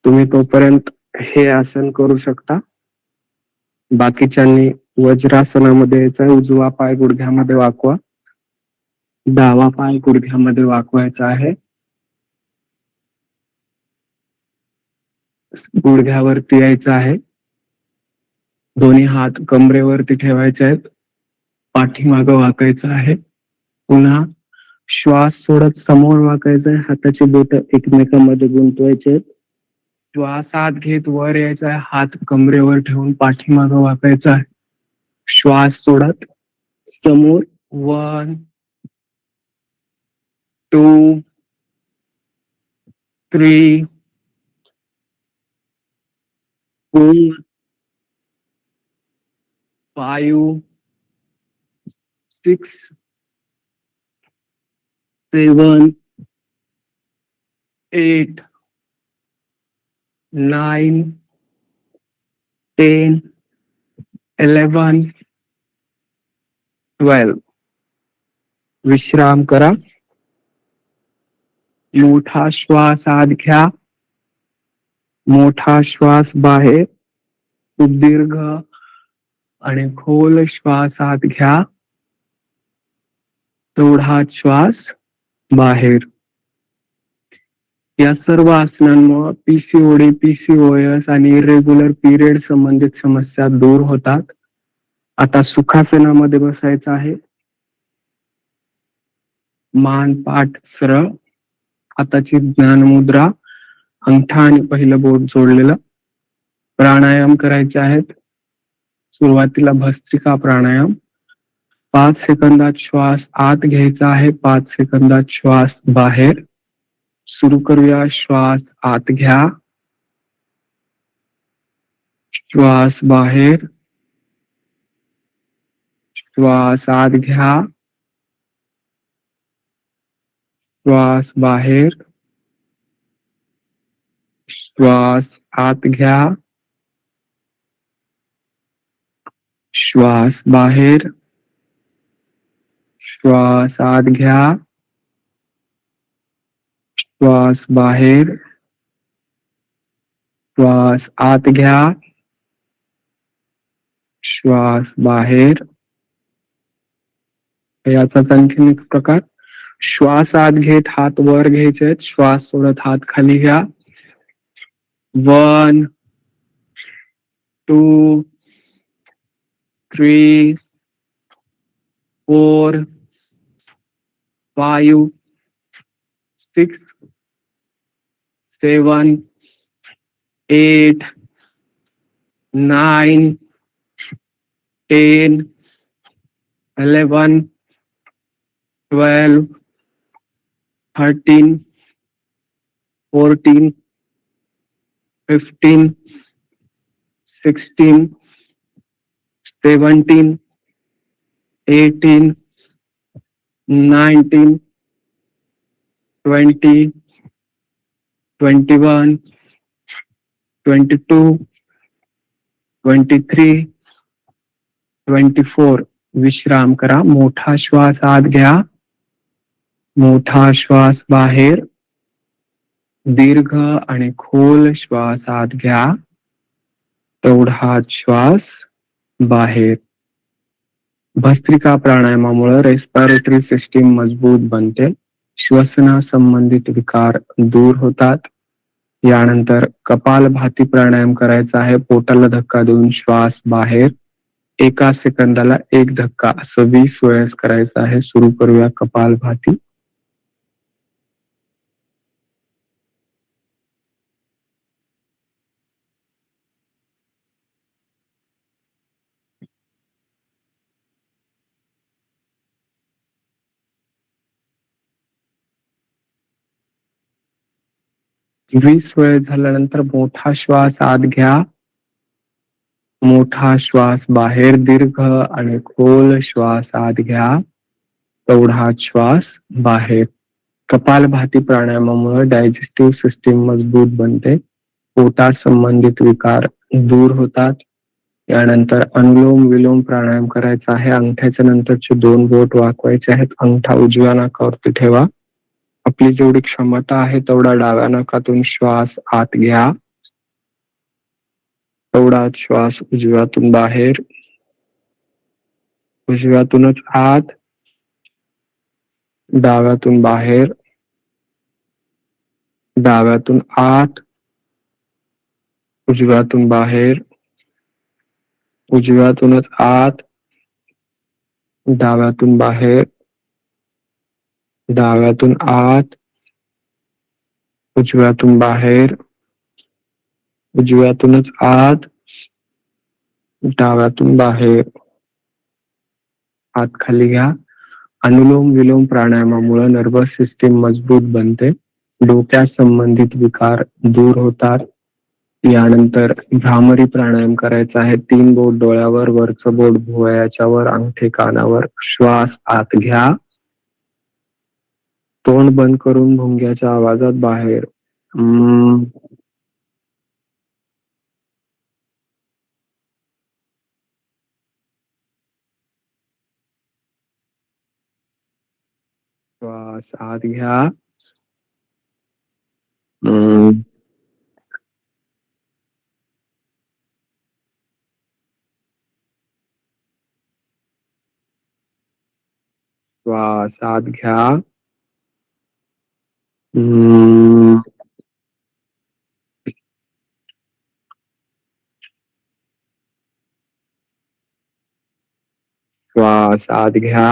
[SPEAKER 2] तुम्ही तोपर्यंत हे आसन करू शकता. बाकीच्यांनी वज्रासनामध्ये यायचं. उजवा पाय गुडघ्यामध्ये वाकवा, डावा पाय गुडघ्यामध्ये वाकवायचा आहे. गुडघ्यावरती यायचं आहे. दोन्ही हात कमरेवरती ठेवायचे आहेत. पाठीमागं वाकायचं आहे. पुन्हा श्वास सोडत समोर वाकायचं आहे. हाताची बोट एकमेकांमध्ये गुंतवायचे आहेत. श्वास आत घेत वर यायचा आहे. हात कमरेवर ठेवून पाठीमागं वाकायचा आहे. श्वास सोडत समोर. 1 2 3 4 5 6 7 8 9 10 11 12. विश्राम करा. मोठा श्वास आत घ्या, मोठा श्वास बाहेर, दीर्घ आणि खोल श्वास आत घ्या, तेवढाच श्वास बाहेर. या सर्व आसनांमुळे पीसीओडी, पीसीओएस आणि इरेग्युलर पिरियड संबंधित समस्या दूर होतात. आता सुखासनामध्ये बसायचं आहे. मान पाठ सरळ, हाताची ज्ञान मुद्रा, अंगठा आणि पहिलं बोट जोडलेलं. प्राणायाम करायचे आहेत. सुरुवातीला भस्त्रिका प्राणायाम. 5 सेकंदात श्वास आत घ्यायचा आहे, 5 सेकंदात श्वास बाहेर. सुरू करूया. श्वास आत घ्या, श्वास बाहेर, श्वास आत घ्या, श्वास बाहेर, श्वास आत घ्या, श्वास बाहेर, श्वास आत घ्या, श्वास बाहेर, श्वास आत घ्या, श्वास बाहेर. याचाच आणखीन एक प्रकार. श्वास आत घेत हात वर घ्यायचे, श्वास सोडत हात खाली घ्या. 1 2 3 4 5 6 7 8 9 10 11 12 13 14 15 16 17 18 19 20 21 22 23 24. विश्राम करा. मोठा श्वास आत घ्या, मोठा श्वास बाहेर, दीर्घ आणि खोल श्वास आत घ्या, तेवढाच श्वास बाहेर. भस्त्रिका प्राणायामामुळे रेस्पिरेटरी सिस्टीम मजबूत बनते, श्वसना संबंधित विकार दूर होतात. यानंतर कपालभाती प्राणायाम करायचा आहे. पोटाला धक्का देऊन श्वास बाहेर, 1 सेकंदाला 1 धक्का, असं 20 वेळेस करायचं आहे. सुरू करूया कपालभाती. वीस वेळ झाल्यानंतर मोठा श्वास आत घ्या, मोठा श्वास बाहेर, दीर्घ आणि खोल श्वास आत घ्या, तेवढाच श्वास बाहेर.
[SPEAKER 1] कपालभाती प्राणायामामुळे डायजेस्टिव्ह सिस्टीम मजबूत बनते, पोटा संबंधित विकार दूर होतात. यानंतर अनुलोम विलोम प्राणायाम करायचा आहे. अंगठ्याच्या नंतरचे 2 बोट वाकवायचे आहेत. अंगठा उजव्या नाकावरती ठेवा. आपली जेवढी क्षमता आहे तेवढा डाव्या नाकातून श्वास आत घ्या. तेवढाच श्वास उजव्यातून बाहेर, उजव्यातूनच आत, डाव्यातून बाहेर, डाव्यातून आत, उजव्यातून बाहेर, उजव्यातूनच आत, डाव्यातून बाहेर, डाव्यातून आत, उजव्यातून बाहेर, उजव्यातूनच आत, डाव्यातून बाहेर. हात खाली घ्या. अनुलोम विलोम प्राणायामामुळे नर्वस सिस्टीम मजबूत बनते, डोक्या संबंधित विकार दूर होतात. यानंतर भ्रामरी प्राणायाम करायचा आहे. 3 बोट डोळ्यावर, वरचं बोट भुवयाच्या वर, अंगठे कानावर. श्वास आत घ्या. तोंड बंद करून भुंग्याच्या आवाजात बाहेर. श्वास आत घ्या. श्वास आत घ्या. श्वास आत घ्या.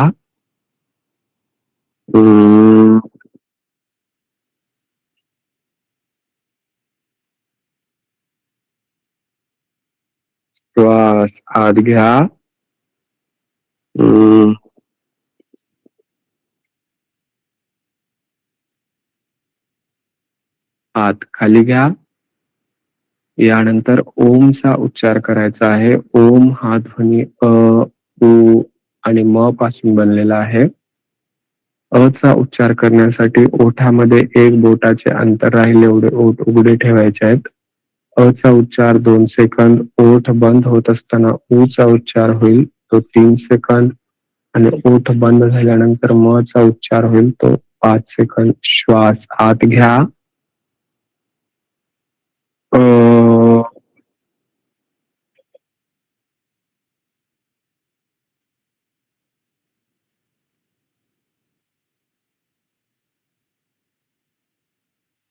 [SPEAKER 1] श्वास आत घ्या. हात खाली घ्या. यानंतर ओमचा उच्चार करायचा आहे. ओम हा ध्वनी अ, उ आणि म पासून बनलेला आहे. अ चा उच्चार करण्यासाठी ओठामध्ये 1 बोटाचे अंतर राहील एवढे ओठ उघडे ठेवायचे आहेत. अ चा उच्चार 2 सेकंद, ओठ बंद होत असताना उ चा उच्चार होईल तो 3 सेकंद आणि ओठ बंद झाल्यानंतर म चा उच्चार होईल तो 5 सेकंद. श्वास आत घ्या.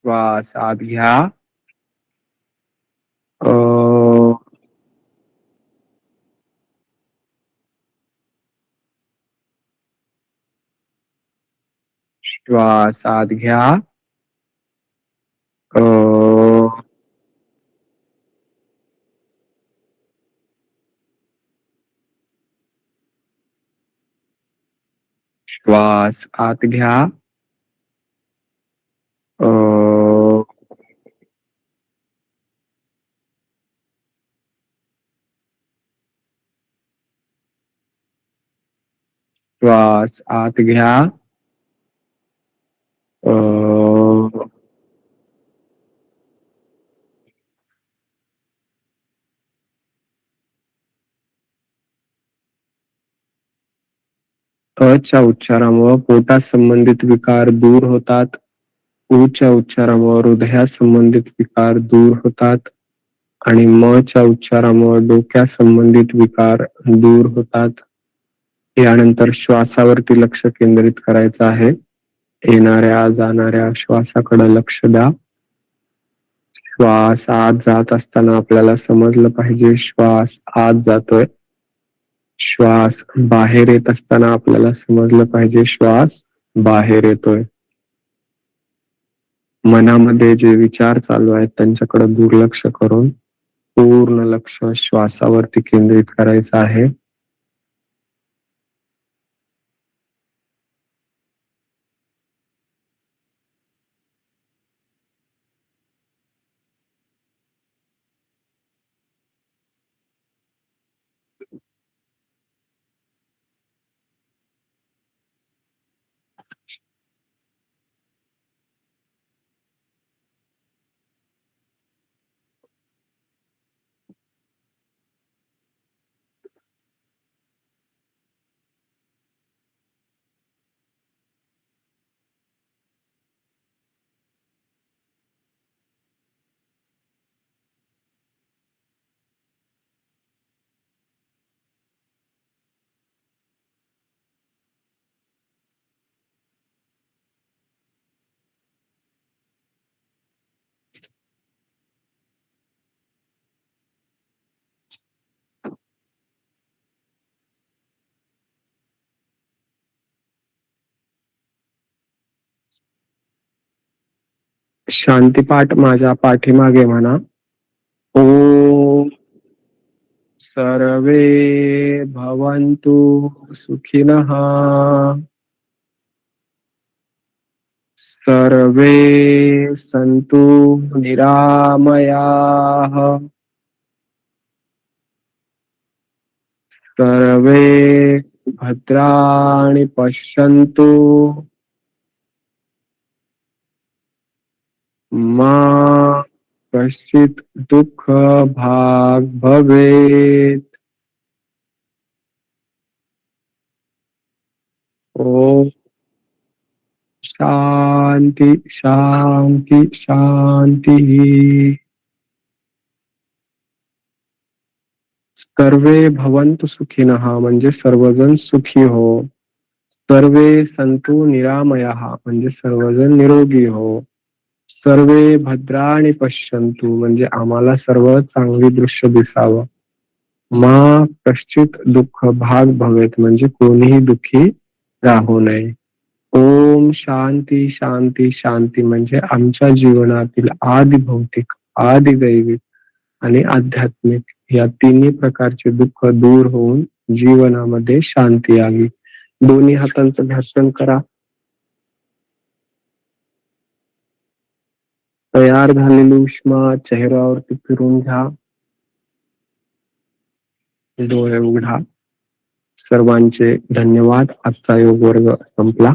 [SPEAKER 1] श्वास आत घ्या. श्वास आत घ्या. श्वास आत घ्या. श्वास आत घ्या. अ च्या उच्चारामुळे पोटा संबंधित विकार दूर होतात. उ च्या उच्चारामुळे हृदया संबंधित विकार दूर होतात आणि म च्या उच्चारामुळे डोक्या संबंधित विकार दूर होतात. यानंतर श्वासावरती लक्ष केंद्रित करायचं आहे. येणाऱ्या जाणाऱ्या श्वासाकडे लक्ष द्या. श्वास आत जात असताना आपल्याला समजलं पाहिजे श्वास आत जातोय. श्वास बाहेर येत असताना आपल्याला समजलं पाहिजे श्वास बाहेर येतोय. मनामध्ये जे विचार चालू आहेत त्यांच्याकडे दुर्लक्ष करून पूर्ण लक्ष श्वासावरती केंद्रित करायचं आहे.
[SPEAKER 2] शांतीपाठ माझ्या पाठीमागे म्हणा. ओम सर्वे भवन्तु सुखिनः, सर्वे सन्तु निरामयाः, सर्वे भद्राणि पश्यन्तु, मा कश्चित् दुःख भाग भवेत्. ओम शांती शांती शांती. सर्वे भवन्तु सुखिनः म्हणजे सर्वजण सुखी हो. सर्वे सन्तु निरामयाः म्हणजे सर्वजण निरोगी हो. सर्वे भद्राणि पश्यन्तु म्हणजे आम्हाला सर्व चांगली दृश्य दिसावं. मा कश्चित दुःख भाग भवेत म्हणजे कोणीही दुःखी राहू नये. ओम शांती शांती शांती म्हणजे आमच्या जीवनातील आदि भौतिक, आदि दैविक आणि आध्यात्मिक या तिन्ही प्रकारचे दुःख दूर होऊन जीवनामध्ये शांती यावी. दोन्ही हातांचं घर्षण करा. तयार झालेली उष्मा चेहऱ्यावरती फिरून घ्या. डोळे उघडा. सर्वांचे धन्यवाद. आजचा योग वर्ग संपला.